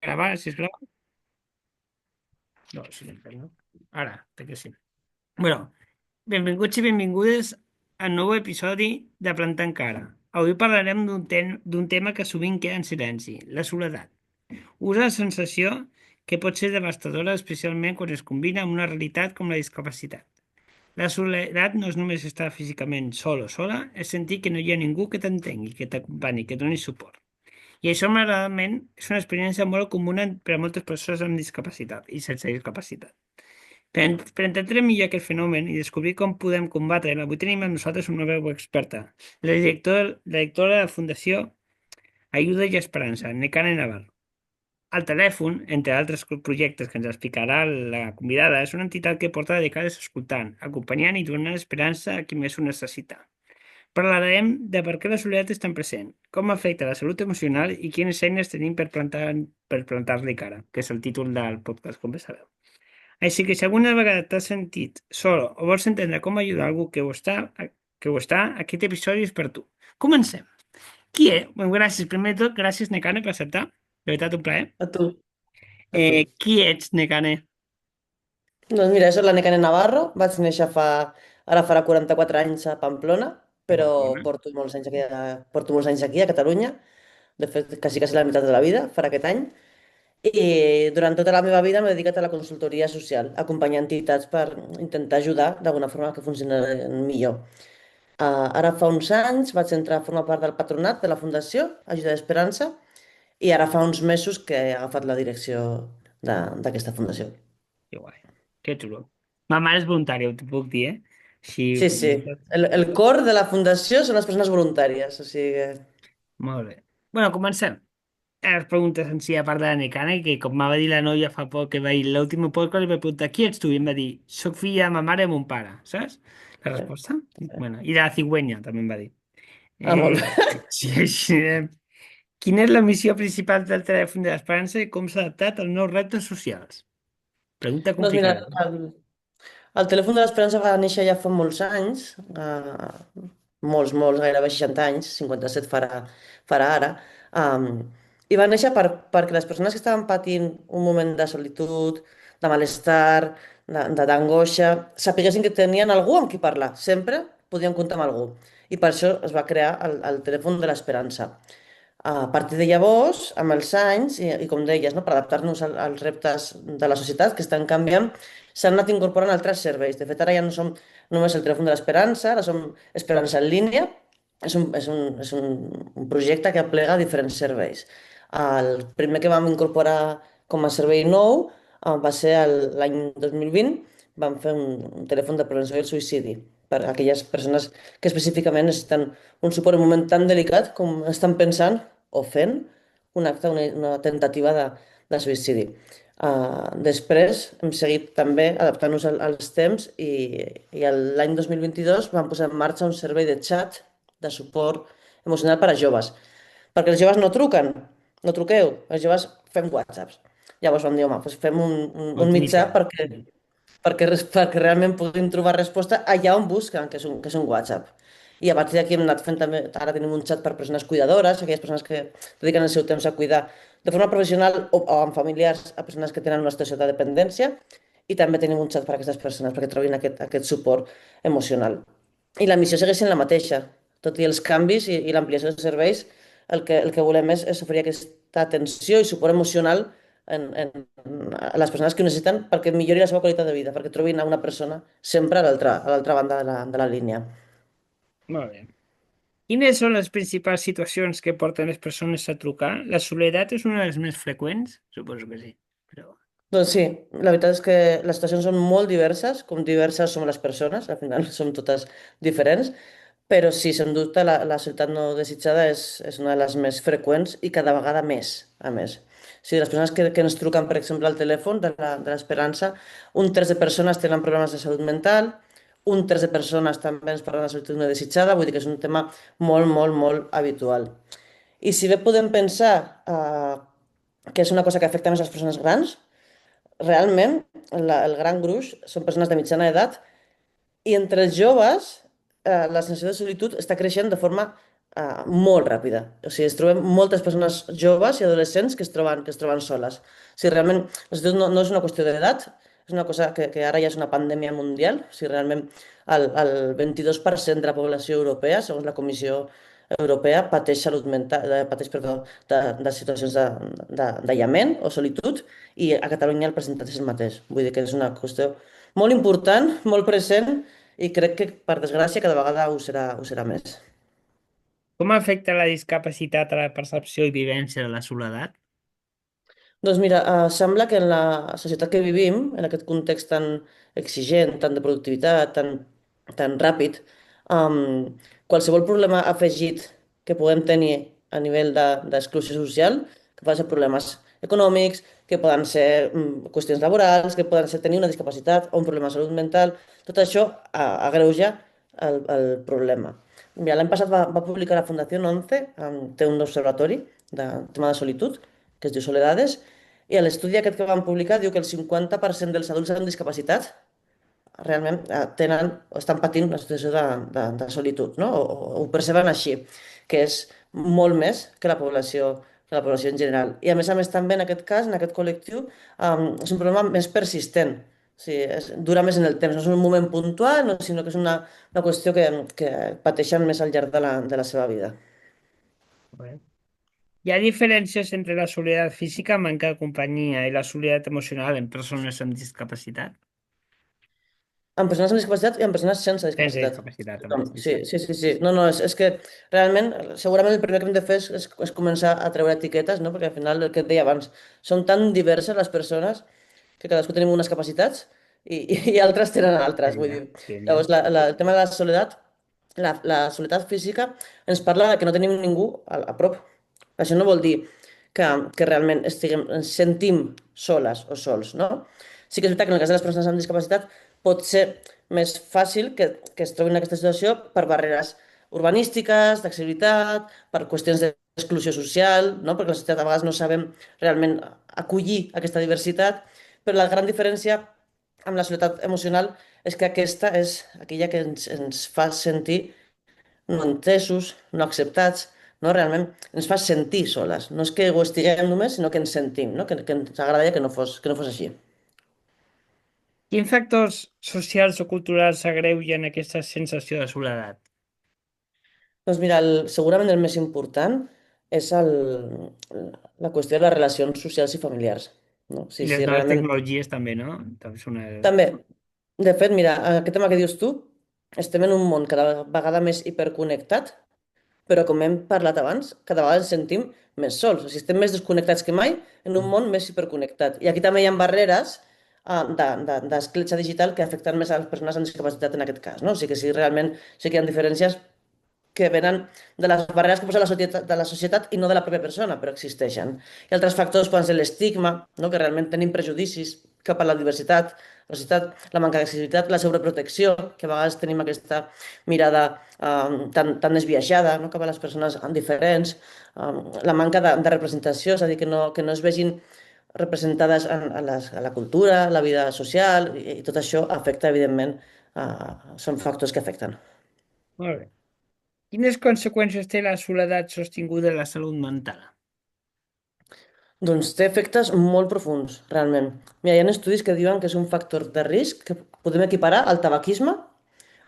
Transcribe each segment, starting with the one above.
Grabar, sisplau? No, silenci, no? Ara, té que sí. Bueno, benvinguts i benvingudes al nou episodi de Plantant Cara. Avui parlarem d'un tema que sovint queda en silenci, la soledat. Us la sensació que pot ser devastadora, especialment quan es combina amb una realitat com la discapacitat. La soledat no és només estar físicament sol o sola, és sentir que no hi ha ningú que t'entengui, que t'acompanyi, que et doni suport. I això, malauradament, és una experiència molt comuna per a moltes persones amb discapacitat i sense discapacitat. Per entendre millor aquest fenomen i descobrir com podem combatre-lo, avui tenim amb nosaltres una veu experta, la directora de la Fundació Ajuda i Esperança, Necane Navarro. El telèfon, entre altres projectes que ens explicarà la convidada, és una entitat que porta dècades escoltant, acompanyant i donant esperança a qui més ho necessita. Parlarem de per què la soledat és tan present, com afecta la salut emocional i quines eines tenim per plantar-li cara, que és el títol del podcast, com bé sabeu. Així que si alguna vegada t'has sentit sol o vols entendre com ajudar algú que ho està, aquest episodi és per tu. Comencem. Qui és? Bueno, gràcies, primer de tot, gràcies, Necane, per acceptar. De veritat, un plaer. A tu, a tu. Qui ets, Necane? Doncs mira, soc la Necane Navarro, vaig néixer ara farà 44 anys a Pamplona, A però Pamplona. porto molts anys aquí a Catalunya, de fet quasi la meitat de la vida, farà aquest any, i durant tota la meva vida m'he dedicat a la consultoria social, acompanyar entitats per intentar ajudar d'alguna forma que funcionin millor. Ara fa uns anys vaig entrar a formar part del patronat de la Fundació Ajuda d'Esperança i ara fa uns mesos que he agafat la direcció d'aquesta fundació. Que guai. Que xulo. Ma mare és voluntària, t'ho puc dir, eh? Així, Sí, sí. El cor de la fundació són les persones voluntàries, o sigui que... molt bé. Bueno, comencem. Les preguntes en si, a part de la Necane, que com m'ha dir la noia fa poc que va ir l'últim podcast, li vaig preguntar qui ets tu? I em va dir, soc filla de ma mare i mon pare, saps? La resposta? Bueno, i de la cigüenya, també em va dir. Ah, molt bé. Sí, sí, quina és la missió principal del telèfon de l'Esperança i com s'ha adaptat als nous reptes socials? Pregunta Doncs mira, complicada. el telèfon de l'Esperança va néixer ja fa molts anys, molts, gairebé 60 anys, 57 farà ara, um, i va néixer perquè les persones que estaven patint un moment de solitud, de malestar, d'angoixa, sapiguessin que tenien algú amb qui parlar, sempre podien comptar amb algú. I per això es va crear el telèfon de l'Esperança. A partir de llavors, amb els anys, i com deies, no, per adaptar-nos als reptes de la societat que estan canviant, s'han anat incorporant altres serveis. De fet, ara ja no som només el telèfon de l'Esperança, ara som Esperança en línia. És un projecte que aplega diferents serveis. El primer que vam incorporar com a servei nou va ser l'any 2020. Vam fer un telèfon de prevenció del suïcidi per a aquelles persones que específicament necessiten un suport en un moment tan delicat com estan pensant o fent un acte, una tentativa de suïcidi. Després hem seguit també adaptant-nos als temps i l'any 2022 vam posar en marxa un servei de xat de suport emocional per a joves. Perquè els joves no truquen, no truqueu, els joves fem whatsapps. Llavors vam dir, home, doncs fem un mitjà Utilitat. perquè realment puguin trobar resposta allà on busquen, que és un WhatsApp. I a partir d'aquí hem anat fent també, ara tenim un xat per persones cuidadores, aquelles persones que dediquen el seu temps a cuidar de forma professional o amb familiars a persones que tenen una situació de dependència, i també tenim un xat per a aquestes persones perquè trobin aquest suport emocional. I la missió segueix sent la mateixa. Tot i els canvis i l'ampliació de serveis, el que volem és oferir aquesta atenció i suport emocional a les persones que ho necessiten perquè millori la seva qualitat de vida, perquè trobin a una persona sempre a l'altra banda de la línia. Molt bé. Quines són les principals situacions que porten les persones a trucar? La soledat és una de les més freqüents? Suposo que sí. Però... Doncs sí, la veritat és que les situacions són molt diverses, com diverses som les persones, al final som totes diferents, però sí, sens dubte, la societat no desitjada és una de les més freqüents i cada vegada més, a més. Sí, les persones que ens truquen, per exemple, al telèfon de l'Esperança, un terç de persones tenen problemes de salut mental, un terç de persones també ens parlen de salut no desitjada, vull dir que és un tema molt, molt, molt habitual. I si bé podem pensar que és una cosa que afecta més a les persones grans, realment el gran gruix són persones de mitjana edat i entre els joves la sensació de solitud està creixent de forma molt ràpida. O sigui, es trobem moltes persones joves i adolescents que es troben soles. O sigui, realment, la situació no és una qüestió d'edat, és una cosa que ara ja és una pandèmia mundial. O sigui, realment, el 22% de la població europea, segons la Comissió Europea, pateix salut mental, pateix, perdó, de situacions d'aïllament o solitud, i a Catalunya el percentatge és el mateix. Vull dir que és una qüestió molt important, molt present, i crec que, per desgràcia, cada vegada ho serà més. Com afecta la discapacitat a la percepció i vivència de la soledat? Doncs mira, sembla que en la societat que vivim, en aquest context tan exigent, tan de productivitat, tan ràpid, qualsevol problema afegit que puguem tenir a nivell d'exclusió social, que poden ser problemes econòmics, que poden ser qüestions laborals, que poden ser tenir una discapacitat o un problema de salut mental, tot això agreuja el problema. Mira, l'any passat va publicar la Fundació 11, té un observatori de tema de solitud, que es diu Soledades, i a l'estudi aquest que van publicar diu que el 50% dels adults amb discapacitat realment tenen o estan patint una situació de solitud, no? O ho perceben així, que és molt més que la població en general. I a més també en aquest cas, en aquest col·lectiu, és un problema més persistent. O sigui, dura més en el temps, no és un moment puntual, no, sinó que és una qüestió que pateixen més al llarg de la seva vida. Bé. Hi ha diferències entre la soledat física, manca de companyia, i la soledat emocional en persones amb discapacitat? Amb persones amb discapacitat i amb persones sense Sense discapacitat. discapacitat, també, Tothom. sí, Sí, sí. sí, sí, sí. No, no, és que realment, segurament el primer que hem de fer és començar a treure etiquetes, no? Perquè al final, el que et deia abans, són tan diverses les persones que cadascú tenim unes capacitats i altres tenen altres. Vull dir, Vinga, vinga. llavors, el tema de la soledat, la soledat física ens parla de que no tenim ningú a prop. Això no vol dir que realment ens sentim soles o sols, no? Sí que és veritat que en el cas de les persones amb discapacitat pot ser més fàcil que es trobin en aquesta situació per barreres urbanístiques, d'accessibilitat, per qüestions d'exclusió social, no? Perquè la societat a vegades no sabem realment acollir aquesta diversitat, però la gran diferència amb la soledat emocional és que aquesta és aquella que ens fa sentir no entesos, no acceptats, no? Realment ens fa sentir soles. No és que ho estiguem només, sinó que ens sentim, no? Que ens agradaria que no fos així. Quins factors socials o culturals agreugen aquesta sensació de soledat? Doncs mira, segurament el més important és la qüestió de les relacions socials i familiars. No? I Sí, les sí, noves realment. tecnologies també, no? També és una... També, de fet, mira, aquest tema que dius tu, estem en un món cada vegada més hiperconnectat, però com hem parlat abans, cada vegada ens sentim més sols. O sigui, estem més desconnectats que mai en un món més hiperconnectat. I aquí també hi ha barreres d'escletxa digital que afecten més a les persones amb discapacitat en aquest cas. No? O sigui que sí, realment sí que hi ha diferències que venen de les barreres que posa la societat i no de la pròpia persona, però existeixen. I altres factors poden ser l'estigma, no? Que realment tenim prejudicis cap a la societat, la manca d'accessibilitat, la sobreprotecció, que a vegades tenim aquesta mirada tan desviajada, no? Cap a les persones diferents, la manca de representació, és a dir, que no es vegin representades a la cultura, la vida social, i tot això afecta, evidentment, són factors que afecten. Molt bé. Quines conseqüències té la soledat sostinguda en la salut mental? Doncs té efectes molt profunds, realment. Mira, hi ha estudis que diuen que és un factor de risc que podem equiparar al tabaquisme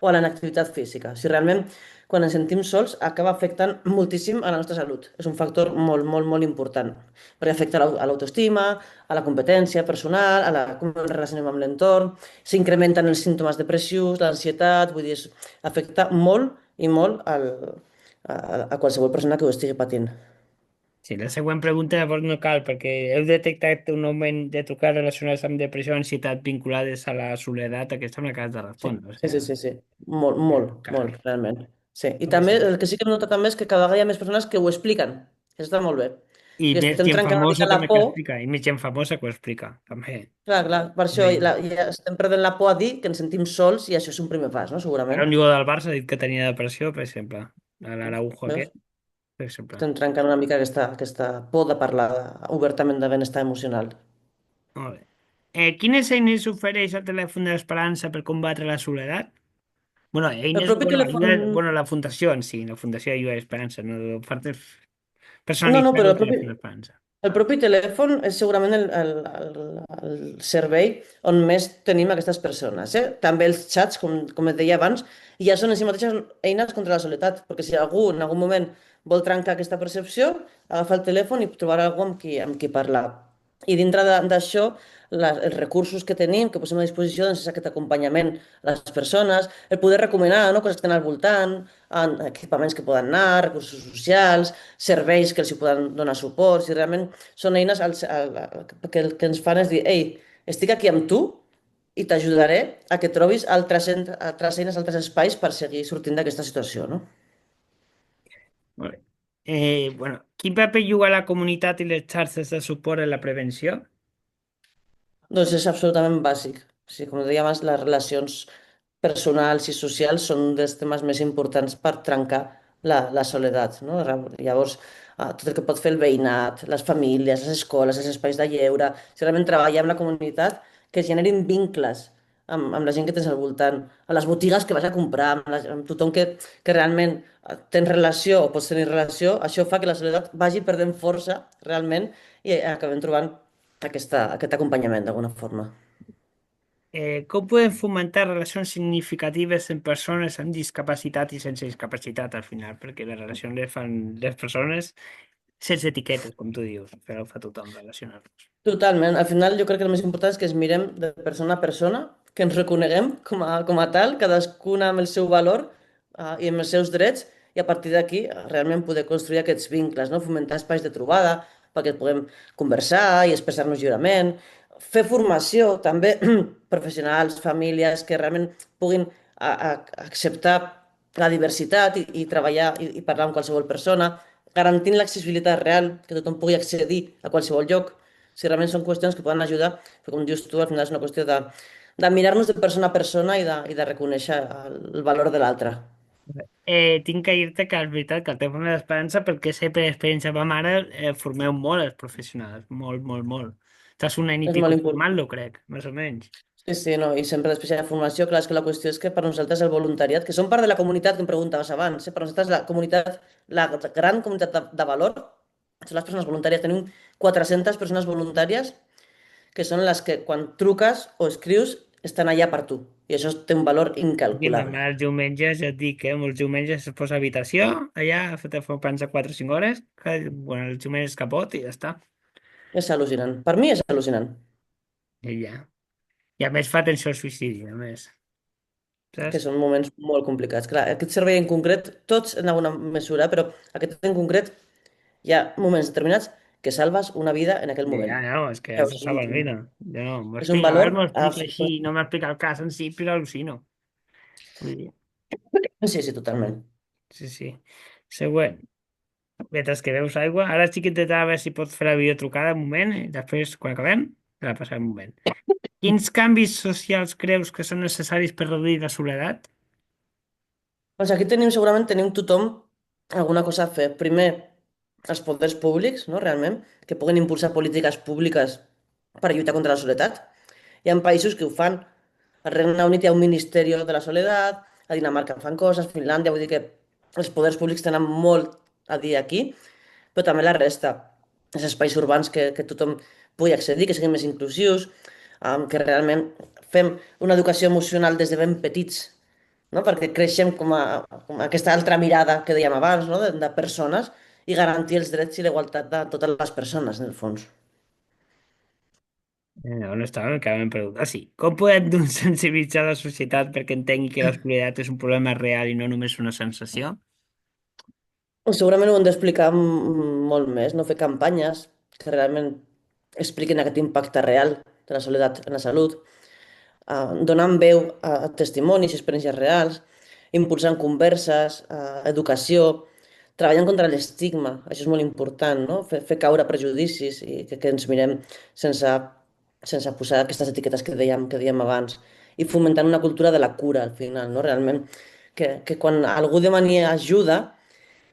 o a la inactivitat física. Si realment, quan ens sentim sols, acaba afectant moltíssim a la nostra salut. És un factor molt, molt, molt important, perquè afecta a l'autoestima, a la competència personal, com ens relacionem amb l'entorn, s'incrementen els símptomes depressius, l'ansietat, vull dir, afecta molt i molt a qualsevol persona que ho estigui patint. Sí, la següent pregunta llavors no cal, perquè heu detectat un augment de trucades relacionades amb depressió o ansietat vinculades a la soledat. Aquesta me l'acabes de Sí, respondre, o sí, sigui, sí, sí, sí. Molt, molt, cal. molt, realment. Sí. I Perquè també sí. el que sí que hem notat també és que cada vegada hi ha més persones que ho expliquen. Això està molt bé. I I més estem gent trencant una famosa mica la també que por. explica, i més gent famosa que ho explica, també. Clar, clar, per això Veia. ja estem perdent la por a dir que ens sentim sols i això és un primer pas, no? Ara Segurament. un jugador del Barça ha dit que tenia depressió, per exemple. L'Araujo Veus? aquest, per exemple. Estem trencant una mica aquesta por de parlar obertament de benestar emocional. Molt bé. Quines eines ofereix el telèfon de l'Esperança per combatre la soledat? Bueno, El eines, propi telèfon... bueno, la fundació en si, la fundació Ayuda a Esperança, no? Partes No, però personalitzar el telèfon d'Esperança. el propi telèfon és segurament el servei on més tenim aquestes persones. També els xats, com et deia abans, ja són en si mateixes eines contra la soledat, perquè si algú en algun moment vol trencar aquesta percepció, agafa el telèfon i trobarà algú amb qui parlar. I dintre d'això, els recursos que tenim, que posem a disposició, doncs, és aquest acompanyament a les persones, el poder recomanar, no? Coses que tenen al voltant, equipaments que poden anar, recursos socials, serveis que els hi poden donar suport, si realment són eines que el que ens fan és dir, ei, estic aquí amb tu i t'ajudaré a que trobis altres eines, altres espais per seguir sortint d'aquesta situació, no? Molt bé. Bueno, quin paper juga la comunitat i les xarxes de suport en la prevenció? Doncs és absolutament bàsic. Sí, com deia abans, les relacions personals i socials són un dels temes més importants per trencar la soledat, no? Llavors, tot el que pot fer el veïnat, les famílies, les escoles, els espais de lleure, si realment treballar amb la comunitat, que es generin vincles amb la gent que tens al voltant, a les botigues que vas a comprar, amb tothom que realment tens relació o pots tenir relació, això fa que la soledat vagi perdent força realment i acabem trobant aquest acompanyament d'alguna forma. Com podem fomentar relacions significatives en persones amb discapacitat i sense discapacitat al final? Perquè les relacions les fan les persones sense etiquetes, com tu dius, però ho fa tothom relacionar-nos. Totalment. Al final jo crec que el més important és que es mirem de persona a persona, que ens reconeguem com a tal, cadascuna amb el seu valor i amb els seus drets, i a partir d'aquí realment poder construir aquests vincles, no? Fomentar espais de trobada perquè puguem conversar i expressar-nos lliurement, fer formació també professionals, famílies que realment puguin acceptar la diversitat i treballar i parlar amb qualsevol persona, garantint l'accessibilitat real, que tothom pugui accedir a qualsevol lloc si realment són qüestions que poden ajudar, però com dius tu, al final és una qüestió de mirar-nos de persona a persona i de reconèixer el valor de l'altre. Tinc que dir-te que és veritat que el tema de l'esperança, perquè sé per experiència de ma mare, formeu molt els professionals, molt, molt, molt. Estàs un any i És pico molt important. formant-lo, crec, més o menys. Sí, sí, no, i sempre després hi ha formació, clar, és que la qüestió és que per nosaltres el voluntariat, que som part de la comunitat que em preguntaves abans, per nosaltres la comunitat, la gran comunitat de valor són les persones voluntàries. Tenim 400 persones voluntàries que són les que quan truques o escrius estan allà per tu. I això té un valor I ma incalculable. mare els diumenges, ja et dic, els diumenges es posa a habitació, allà, te fa pensa 4 o 5 hores, bueno, els diumenges capot i ja està. És al·lucinant. Per mi és al·lucinant. I ja. I a més fa atenció al suïcidi, a més. Que Saps? són moments molt complicats. Clar, aquest servei en concret, tots en alguna mesura, però aquest en concret hi ha moments determinats que salves una vida en aquell I moment. ja, no, és que Veus, això salva la vida. Jo no, és un a valor vegades m'ho explica així, absolut. no m'explica el cas en si, però al·lucino. Vull dir, Sí, sí, totalment. sí, sí. Següent. Mentre que veus aigua, ara sí que intentarà veure si pot fer la videotrucada un moment, i després, quan acabem, te la passaré un moment. Quins canvis socials creus que són necessaris per reduir la soledat? Doncs aquí segurament tenim tothom alguna cosa a fer. Primer, els poders públics, no, realment, que puguin impulsar polítiques públiques per lluitar contra la soledat. Hi ha països que ho fan. Al Regne Unit hi ha un Ministeri de la Soledat, a Dinamarca fan coses, Finlàndia, vull dir que els poders públics tenen molt a dir aquí, però també la resta, els espais urbans que tothom pugui accedir, que siguin més inclusius, que realment fem una educació emocional des de ben petits, no? Perquè creixem com aquesta altra mirada que dèiem abans, no? De persones i garantir els drets i la igualtat de totes les persones, en el fons. On estava? Encara m'hem perdut. Ah, sí. Com podem doncs, sensibilitzar la societat perquè entengui que la soledat és un problema real i no només una sensació? Segurament ho hem d'explicar molt més, no fer campanyes que realment expliquin aquest impacte real de la soledat en la salut, donant veu a testimonis i experiències reals, impulsant converses, educació, treballant contra l'estigma, això és molt important, no? Fer caure prejudicis i que ens mirem sense, sense posar aquestes etiquetes que dèiem abans i fomentant una cultura de la cura al final, no? Realment, que quan algú demani ajuda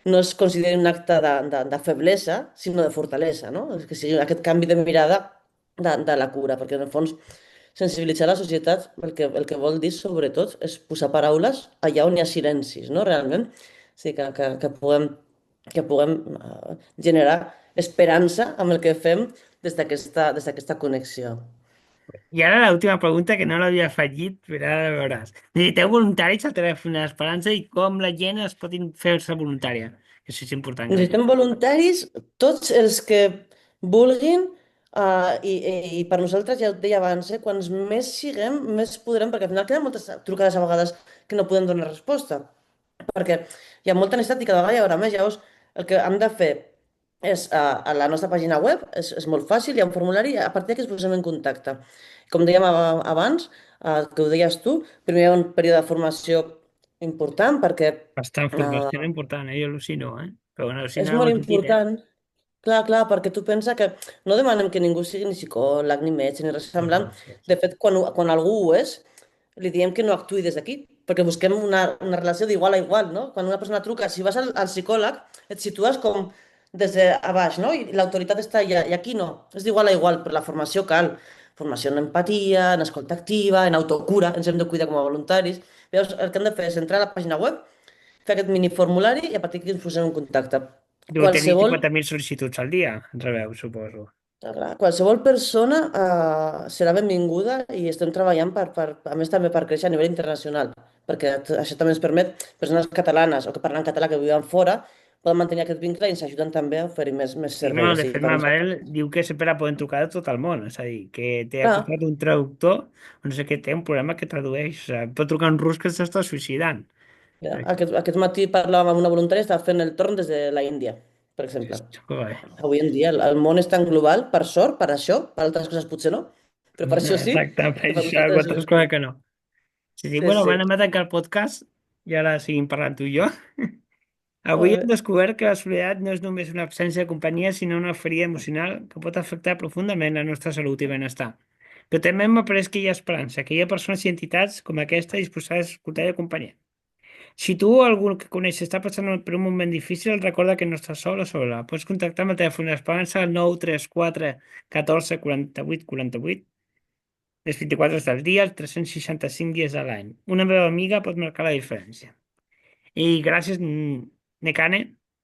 no es consideri un acte de feblesa, sinó de fortalesa, no? Que sigui aquest canvi de mirada de la cura, perquè en el fons sensibilitzar la societat, el que vol dir, sobretot, és posar paraules allà on hi ha silencis, no? Realment. O sigui, que puguem generar esperança amb el que fem des d'aquesta connexió. I ara l'última pregunta, que no l'havia afegit, però ara la veuràs. Necessiteu voluntaris al telèfon d'Esperança i com la gent es pot fer-se voluntària? Que això és important que la gent... Necessitem voluntaris, tots els que vulguin, i per nosaltres, ja ho deia abans, quants més siguem, més podrem, perquè al final queden moltes trucades a vegades que no podem donar resposta, perquè hi ha molta necessitat i cada vegada hi haurà més. Llavors, el que hem de fer és, a la nostra pàgina web, és molt fàcil, hi ha un formulari, a partir d'aquí ens posem en contacte. Com dèiem abans, que ho deies tu, primer hi ha un període de formació important perquè Bastant eh, formació important, Jo al·lucino, Però bueno, és al·lucino molt molt petit, important. Clar, clar, perquè tu pensa que no demanem que ningú sigui ni psicòleg, ni metge, ni res No, semblant. no, sí, De sí. fet, quan algú ho és, li diem que no actuï des d'aquí, perquè busquem una relació d'igual a igual, no? Quan una persona truca, si vas al psicòleg, et situes com des de a baix, no? I l'autoritat està allà, i aquí no. És d'igual a igual, però la formació cal. Formació en empatia, en escolta activa, en autocura, ens hem de cuidar com a voluntaris. Llavors, el que hem de fer és entrar a la pàgina web, fer aquest mini formulari i a partir d'aquí ens posem en contacte. Deu tenir Qualsevol 50.000 sol·licituds al dia, rebeu, suposo. Clar, qualsevol persona serà benvinguda i estem treballant a més també per créixer a nivell internacional, perquè això també ens permet persones catalanes o que parlen català que viuen fora poden mantenir aquest vincle i ens ajuden també a oferir més I no, servei. O de sigui, fet, per ma nosaltres, mare diu que sempre la poden trucar de tot el món, és a dir, que té clar, comprat un traductor, o no sé què, té un programa que tradueix, o sigui, pot trucar un rus que s'està suïcidant. ja, aquest matí parlàvem amb una voluntària, estava fent el torn des de la Índia, per exemple. Joder. Avui en dia el món és tan global, per sort, per això, per altres coses potser no, però per això sí, Exacte, per que per això, nosaltres és altres coses útil. que no. Sí, sí, Sí, bueno, sí. anem a tancar el podcast i ara seguim parlant tu i jo. Avui Molt hem bé. descobert que la soledat no és només una absència de companyia, sinó una ferida emocional que pot afectar profundament la nostra salut i benestar. Però també hem après que hi ha esperança, que hi ha persones i entitats com aquesta disposades a escoltar i acompanyar. Si tu o algú que coneixes està passant per un moment difícil, recorda que no estàs sol o sola. Pots contactar amb el telèfon d'Esperança al 934 14 48 48, les 24 hores del dia, els 365 dies de l'any. Una meva amiga pot marcar la diferència. I gràcies, Nekane,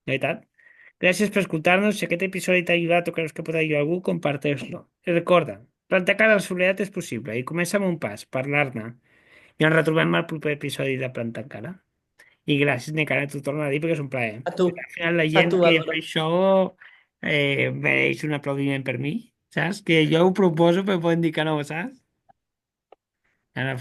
de veritat. Gràcies per escoltar-nos. Si aquest episodi t'ha ajudat o creus que pot ajudar algú, comparteix-lo. I recorda, plantar cara a la soledat és possible i comença amb un pas, parlar-ne. I ens retrobem al proper episodi de Plantar cara. I gràcies, Nekane, t'ho torno a dir perquè és un plaer. A tu, Al final la a gent tu, que fa Álvaro. això mereix un aplaudiment per mi, saps? Que jo ho proposo però poden dir que no, saps?